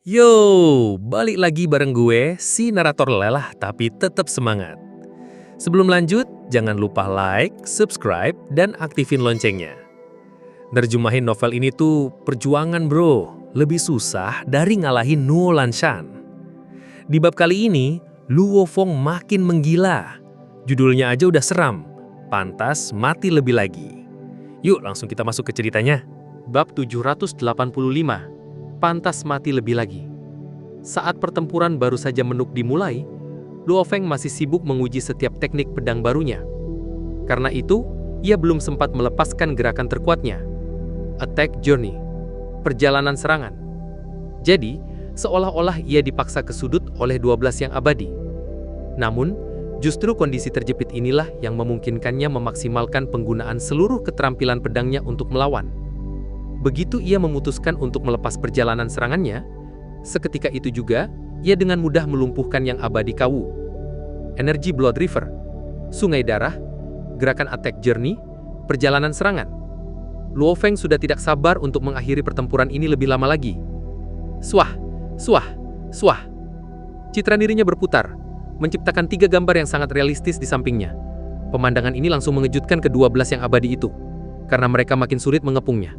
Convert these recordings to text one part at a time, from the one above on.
Yo, balik lagi bareng gue, si narator lelah tapi tetap semangat. Sebelum lanjut, jangan lupa like, subscribe, dan aktifin loncengnya. Nerjemahin novel ini tuh perjuangan bro, lebih susah dari ngalahin Nuo Lanshan. Di bab kali ini, Luo Feng makin menggila. Judulnya aja udah seram, pantas mati lebih lagi. Yuk langsung kita masuk ke ceritanya. Bab 785, pantas mati lebih lagi. Saat pertempuran baru saja menuk dimulai, Luo Feng masih sibuk menguji setiap teknik pedang barunya. Karena itu, ia belum sempat melepaskan gerakan terkuatnya, Attack Journey, perjalanan serangan. Jadi, seolah-olah ia dipaksa ke sudut oleh 12 yang abadi. Namun, justru kondisi terjepit inilah yang memungkinkannya memaksimalkan penggunaan seluruh keterampilan pedangnya untuk melawan. Begitu ia memutuskan untuk melepas perjalanan serangannya, seketika itu juga, ia dengan mudah melumpuhkan yang abadi Kawu. Energi Blood River, Sungai Darah, gerakan Attack Journey, perjalanan serangan. Luo Feng sudah tidak sabar untuk mengakhiri pertempuran ini lebih lama lagi. Swah, swah, swah. Citra dirinya berputar, menciptakan 3 gambar yang sangat realistis di sampingnya. Pemandangan ini langsung mengejutkan ke-12 yang abadi itu, karena mereka makin sulit mengepungnya.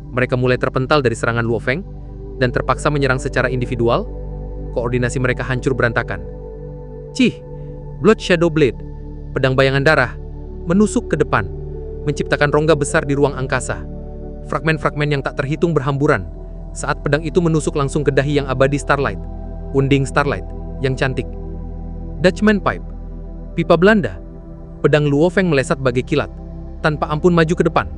Mereka mulai terpental dari serangan Luo Feng, dan terpaksa menyerang secara individual. Koordinasi mereka hancur berantakan. Cih, Blood Shadow Blade, pedang bayangan darah, menusuk ke depan, menciptakan rongga besar di ruang angkasa. Fragmen-fragmen yang tak terhitung berhamburan, saat pedang itu menusuk langsung ke dahi yang abadi Starlight, Unding Starlight, yang cantik. Dutchman Pipe, pipa Belanda, pedang Luo Feng melesat bagai kilat, tanpa ampun maju ke depan.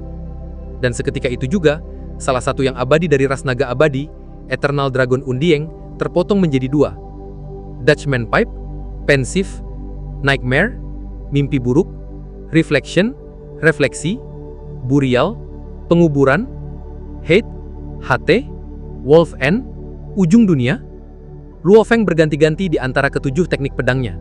Dan seketika itu juga, salah satu yang abadi dari ras naga abadi, Eternal Dragon Undieng, terpotong menjadi 2. Dutchman Pipe, Pensive, Nightmare, mimpi buruk, Reflection, refleksi, Burial, penguburan, Hate, HT, Wolf End, ujung dunia. Luo Feng berganti-ganti di antara ke-7 teknik pedangnya.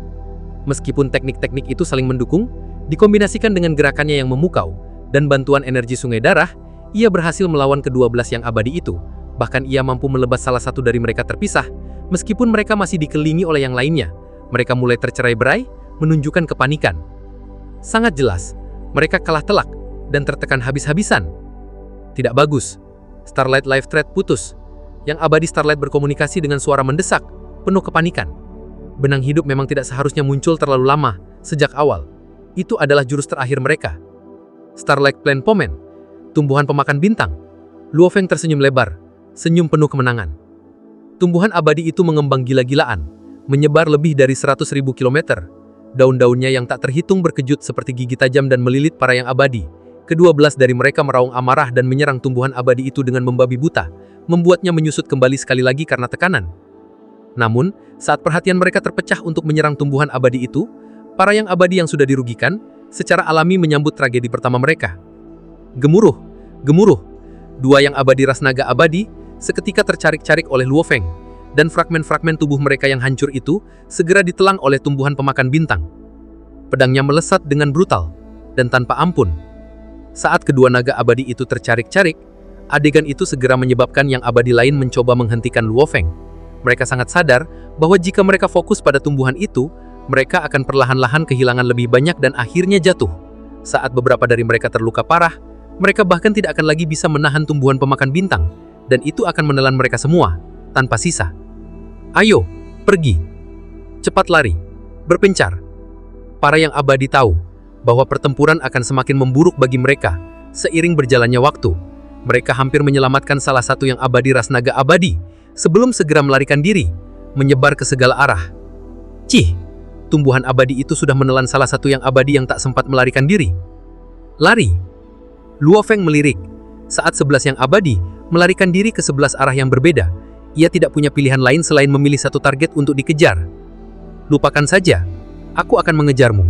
Meskipun teknik-teknik itu saling mendukung, dikombinasikan dengan gerakannya yang memukau, dan bantuan energi sungai darah, ia berhasil melawan ke-12 yang abadi itu. Bahkan ia mampu melebas salah satu dari mereka terpisah, meskipun mereka masih dikelilingi oleh yang lainnya. Mereka mulai tercerai-berai, menunjukkan kepanikan. Sangat jelas, mereka kalah telak, dan tertekan habis-habisan. Tidak bagus. Starlight Life Thread putus. Yang abadi Starlight berkomunikasi dengan suara mendesak, penuh kepanikan. Benang hidup memang tidak seharusnya muncul terlalu lama, sejak awal. Itu adalah jurus terakhir mereka. Starlight Plant Pomen, tumbuhan pemakan bintang. Luo Feng tersenyum lebar, senyum penuh kemenangan. Tumbuhan abadi itu mengembang gila-gilaan, menyebar lebih dari 100.000 kilometer. Daun-daunnya yang tak terhitung berkejut seperti gigi tajam dan melilit para yang abadi. Ke-12 dari mereka meraung amarah dan menyerang tumbuhan abadi itu dengan membabi buta, membuatnya menyusut kembali sekali lagi karena tekanan. Namun, saat perhatian mereka terpecah untuk menyerang tumbuhan abadi itu, para yang abadi yang sudah dirugikan, secara alami menyambut tragedi pertama mereka. Gemuruh, gemuruh. 2 yang abadi ras naga abadi, seketika tercarik-carik oleh Luo Feng, dan fragmen-fragmen tubuh mereka yang hancur itu segera ditelan oleh tumbuhan pemakan bintang. Pedangnya melesat dengan brutal dan tanpa ampun. Saat kedua naga abadi itu tercarik-carik, adegan itu segera menyebabkan yang abadi lain mencoba menghentikan Luo Feng. Mereka sangat sadar bahwa jika mereka fokus pada tumbuhan itu, mereka akan perlahan-lahan kehilangan lebih banyak dan akhirnya jatuh. Saat beberapa dari mereka terluka parah, mereka bahkan tidak akan lagi bisa menahan tumbuhan pemakan bintang, dan itu akan menelan mereka semua, tanpa sisa. Ayo, pergi. Cepat lari. Berpencar. Para yang abadi tahu bahwa pertempuran akan semakin memburuk bagi mereka seiring berjalannya waktu. Mereka hampir menyelamatkan salah satu yang abadi ras naga abadi sebelum segera melarikan diri, menyebar ke segala arah. Cih, tumbuhan abadi itu sudah menelan salah satu yang abadi yang tak sempat melarikan diri. Lari. Luo Feng melirik. Saat 11 yang abadi melarikan diri ke 11 arah yang berbeda, ia tidak punya pilihan lain selain memilih satu target untuk dikejar. Lupakan saja, aku akan mengejarmu.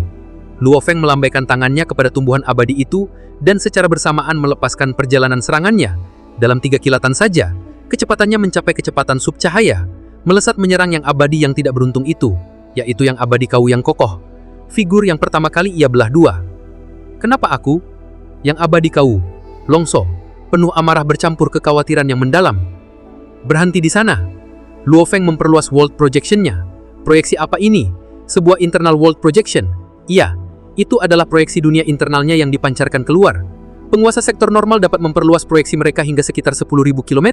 Luo Feng melambaikan tangannya kepada tumbuhan abadi itu dan secara bersamaan melepaskan perjalanan serangannya. Dalam 3 kilatan saja, kecepatannya mencapai kecepatan subcahaya, melesat menyerang yang abadi yang tidak beruntung itu, yaitu yang abadi Kawu yang kokoh. Figur yang pertama kali ia belah 2. Kenapa aku? Yang abadi Kawu, Longso, penuh amarah bercampur kekhawatiran yang mendalam. Berhenti di sana. Luo Feng memperluas world projection-nya. Proyeksi apa ini? Sebuah internal world projection. Iya, itu adalah proyeksi dunia internalnya yang dipancarkan keluar. Penguasa sektor normal dapat memperluas proyeksi mereka hingga sekitar 10.000 km.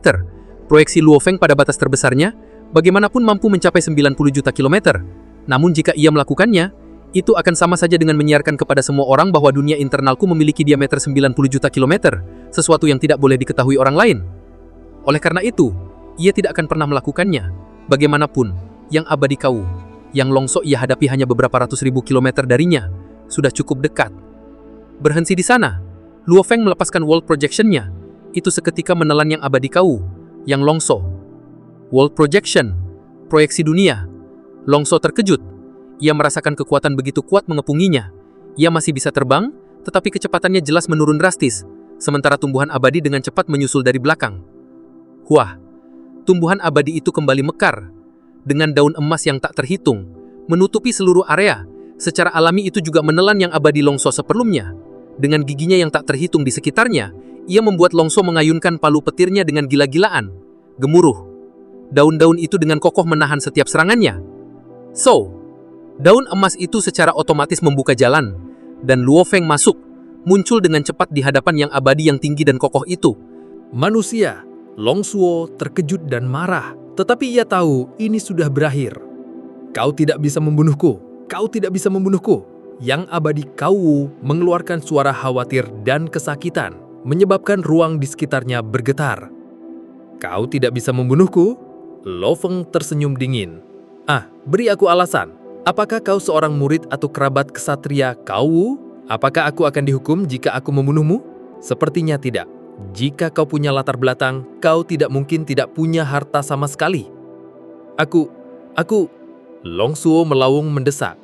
Proyeksi Luo Feng pada batas terbesarnya, bagaimanapun mampu mencapai 90 juta kilometer. Namun jika ia melakukannya, itu akan sama saja dengan menyiarkan kepada semua orang bahwa dunia internalku memiliki diameter 90 juta kilometer, sesuatu yang tidak boleh diketahui orang lain. Oleh karena itu, ia tidak akan pernah melakukannya. Bagaimanapun, yang abadi kau, yang Longso ia hadapi hanya beberapa ratus ribu kilometer darinya, sudah cukup dekat. Berhenti di sana, Luo Feng melepaskan world projection-nya. Itu seketika menelan yang abadi kau, yang Longso. World projection, proyeksi dunia. Longso terkejut. Ia merasakan kekuatan begitu kuat mengepunginya. Ia masih bisa terbang, tetapi kecepatannya jelas menurun drastis, sementara tumbuhan abadi dengan cepat menyusul dari belakang. Wah, tumbuhan abadi itu kembali mekar, dengan daun emas yang tak terhitung, menutupi seluruh area. Secara alami itu juga menelan yang abadi Longso seperlumnya. Dengan giginya yang tak terhitung di sekitarnya, ia membuat Longso mengayunkan palu petirnya dengan gila-gilaan. Gemuruh. Daun-daun itu dengan kokoh menahan setiap serangannya. So, daun emas itu secara otomatis membuka jalan, dan Luo Feng masuk, muncul dengan cepat di hadapan yang abadi yang tinggi dan kokoh itu. Manusia, Longsuo terkejut dan marah, tetapi ia tahu ini sudah berakhir. Kau tidak bisa membunuhku, kau tidak bisa membunuhku. Yang abadi Kau mengeluarkan suara khawatir dan kesakitan, menyebabkan ruang di sekitarnya bergetar. Kau tidak bisa membunuhku? Lo Feng tersenyum dingin. Beri aku alasan. Apakah kau seorang murid atau kerabat kesatria Kau? Apakah aku akan dihukum jika aku membunuhmu? Sepertinya tidak. Jika kau punya latar belakang, kau tidak mungkin tidak punya harta sama sekali. Aku... Longsuo melaung mendesak.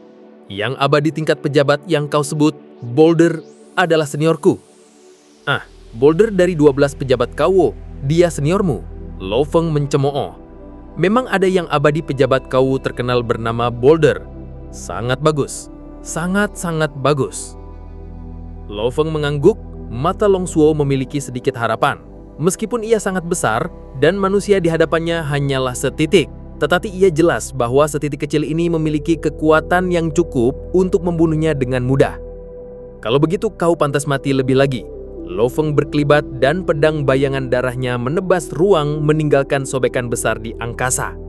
Yang abadi tingkat pejabat yang kau sebut, Boulder, adalah seniorku. Boulder dari 12 pejabat Kau, dia seniormu. Lo Feng mencemooh. Memang ada yang abadi pejabat Kau terkenal bernama Boulder. Sangat bagus. Sangat-sangat bagus. Lo Feng mengangguk. Mata Longsuo memiliki sedikit harapan. Meskipun ia sangat besar dan manusia di hadapannya hanyalah setitik, tetapi ia jelas bahwa setitik kecil ini memiliki kekuatan yang cukup untuk membunuhnya dengan mudah. Kalau begitu kau pantas mati lebih lagi. Lo Feng berkelibat dan pedang bayangan darahnya menebas ruang meninggalkan sobekan besar di angkasa.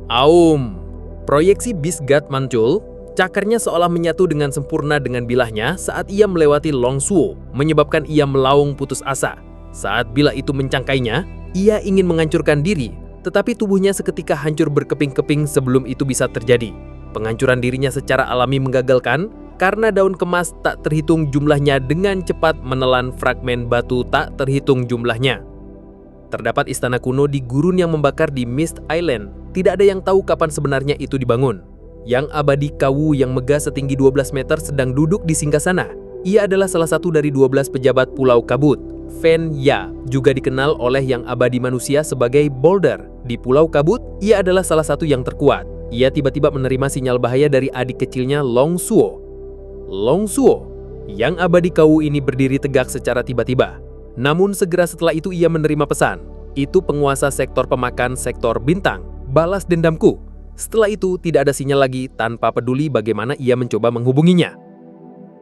Aum! Proyeksi Bisgat muncul. Cakarnya seolah menyatu dengan sempurna dengan bilahnya saat ia melewati Longsuo, menyebabkan ia melaung putus asa. Saat bilah itu mencangkainya, ia ingin menghancurkan diri, tetapi tubuhnya seketika hancur berkeping-keping sebelum itu bisa terjadi. Penghancuran dirinya secara alami menggagalkan karena daun kemas tak terhitung jumlahnya dengan cepat menelan fragmen batu tak terhitung jumlahnya. Terdapat istana kuno di gurun yang membakar di Mist Island. Tidak ada yang tahu kapan sebenarnya itu dibangun. Yang abadi Kau yang megah setinggi 12 meter sedang duduk di singgasana. Ia adalah salah satu dari 12 pejabat Pulau Kabut. Fen Ya juga dikenal oleh yang abadi manusia sebagai Boulder. Di Pulau Kabut, ia adalah salah satu yang terkuat. Ia tiba-tiba menerima sinyal bahaya dari adik kecilnya Longsuo. Longsuo, yang abadi Kau ini berdiri tegak secara tiba-tiba. Namun segera setelah itu ia menerima pesan. Itu penguasa sektor pemakan sektor bintang. Balas dendamku. Setelah itu tidak ada sinyal lagi tanpa peduli bagaimana ia mencoba menghubunginya.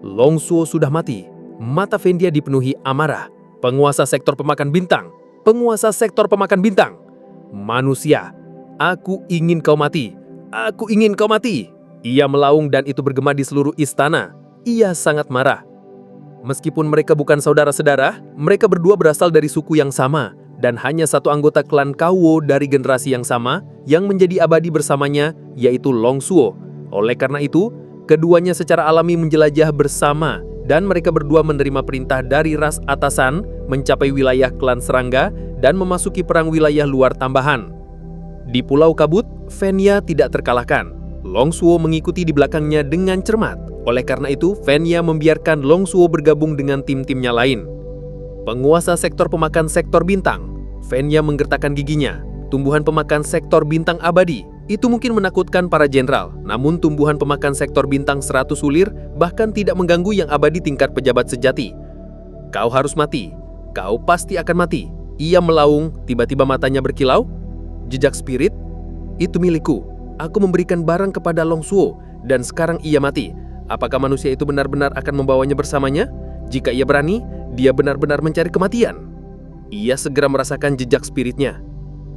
Longsuo sudah mati. Mata Fendia dipenuhi amarah. Penguasa sektor pemakan bintang. Penguasa sektor pemakan bintang. Manusia, aku ingin kau mati. Aku ingin kau mati. Ia melaung dan itu bergema di seluruh istana. Ia sangat marah. Meskipun mereka bukan saudara-saudara, mereka berdua berasal dari suku yang sama. Dan hanya satu anggota klan Kauwo dari generasi yang sama yang menjadi abadi bersamanya, yaitu Longsuo. Oleh karena itu, keduanya secara alami menjelajah bersama dan mereka berdua menerima perintah dari ras atasan mencapai wilayah klan serangga dan memasuki perang wilayah luar tambahan. Di Pulau Kabut, Fenya tidak terkalahkan. Longsuo mengikuti di belakangnya dengan cermat. Oleh karena itu, Fenya membiarkan Longsuo bergabung dengan tim-timnya lain. Penguasa sektor pemakan sektor bintang. Fenya menggertakkan giginya. Tumbuhan pemakan sektor bintang abadi. Itu mungkin menakutkan para jenderal. Namun tumbuhan pemakan sektor bintang 100 sulir bahkan tidak mengganggu yang abadi tingkat pejabat sejati. Kau harus mati. Kau pasti akan mati. Ia melaung, tiba-tiba matanya berkilau. Jejak spirit. Itu milikku. Aku memberikan barang kepada Long Suo, dan sekarang ia mati. Apakah manusia itu benar-benar akan membawanya bersamanya? Jika ia berani, dia benar-benar mencari kematian. Ia segera merasakan jejak spiritnya.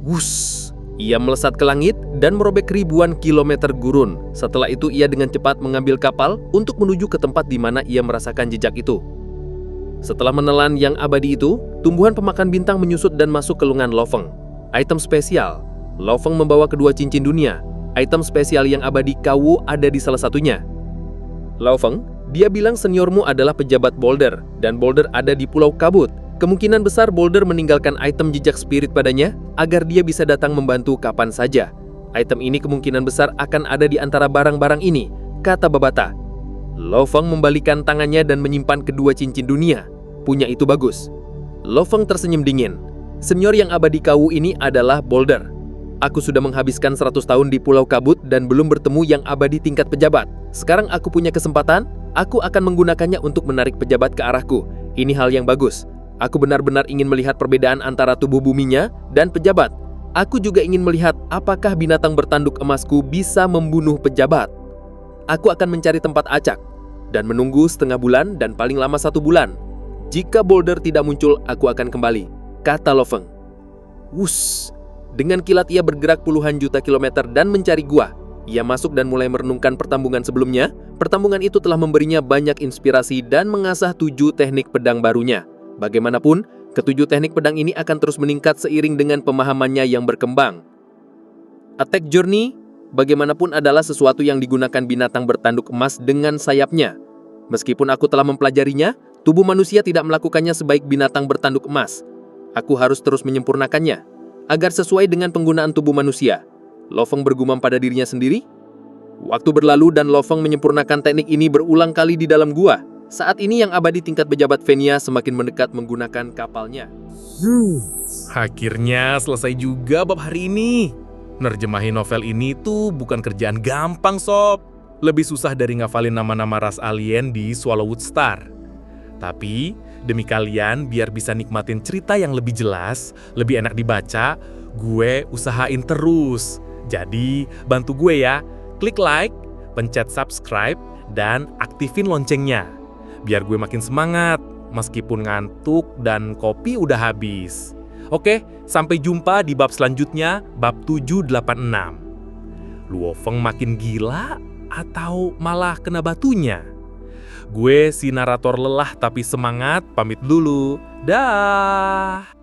Wuss! Ia melesat ke langit dan merobek ribuan kilometer gurun. Setelah itu ia dengan cepat mengambil kapal untuk menuju ke tempat di mana ia merasakan jejak itu. Setelah menelan yang abadi itu, tumbuhan pemakan bintang menyusut dan masuk ke lengan Lo Feng. Item spesial. Lo Feng membawa kedua cincin dunia. Item spesial yang abadi Kawu ada di salah satunya. Lo Feng, dia bilang seniormu adalah pejabat Boulder, dan Boulder ada di Pulau Kabut. Kemungkinan besar Boulder meninggalkan item jejak spirit padanya agar dia bisa datang membantu kapan saja. Item ini kemungkinan besar akan ada di antara barang-barang ini, kata Babata. Lo Feng membalikan tangannya dan menyimpan kedua cincin dunia. Punya itu bagus. Lo Feng tersenyum dingin. Senior yang abadi Kawu ini adalah Boulder. Aku sudah menghabiskan 100 tahun di Pulau Kabut dan belum bertemu yang abadi tingkat pejabat. Sekarang aku punya kesempatan, aku akan menggunakannya untuk menarik pejabat ke arahku. Ini hal yang bagus. Aku benar-benar ingin melihat perbedaan antara tubuh buminya dan pejabat. Aku juga ingin melihat apakah binatang bertanduk emasku bisa membunuh pejabat. Aku akan mencari tempat acak dan menunggu setengah bulan dan paling lama 1 bulan. Jika Boulder tidak muncul, aku akan kembali, kata Lo Feng. Wuss! Dengan kilat ia bergerak puluhan juta kilometer dan mencari gua. Ia masuk dan mulai merenungkan pertambungan sebelumnya. Pertambungan itu telah memberinya banyak inspirasi dan mengasah 7 teknik pedang barunya. Bagaimanapun, ke-7 teknik pedang ini akan terus meningkat seiring dengan pemahamannya yang berkembang. Attack Journey, bagaimanapun adalah sesuatu yang digunakan binatang bertanduk emas dengan sayapnya. Meskipun aku telah mempelajarinya, tubuh manusia tidak melakukannya sebaik binatang bertanduk emas. Aku harus terus menyempurnakannya, agar sesuai dengan penggunaan tubuh manusia. Lo Feng bergumam pada dirinya sendiri. Waktu berlalu dan Lo Feng menyempurnakan teknik ini berulang kali di dalam gua. Saat ini yang abadi tingkat pejabat Venia semakin mendekat menggunakan kapalnya. Akhirnya selesai juga bab hari ini. Nerjemahin novel ini tuh bukan kerjaan gampang, Sob. Lebih susah dari ngafalin nama-nama ras alien di Swallowwood Star. Tapi, demi kalian biar bisa nikmatin cerita yang lebih jelas, lebih enak dibaca, gue usahain terus. Jadi, bantu gue ya. Klik like, pencet subscribe, dan aktifin loncengnya. Biar gue makin semangat, meskipun ngantuk dan kopi udah habis. Oke, sampai jumpa di bab selanjutnya, bab 786. Luo Feng makin gila atau malah kena batunya? Gue si narator lelah tapi semangat, pamit dulu. Dah.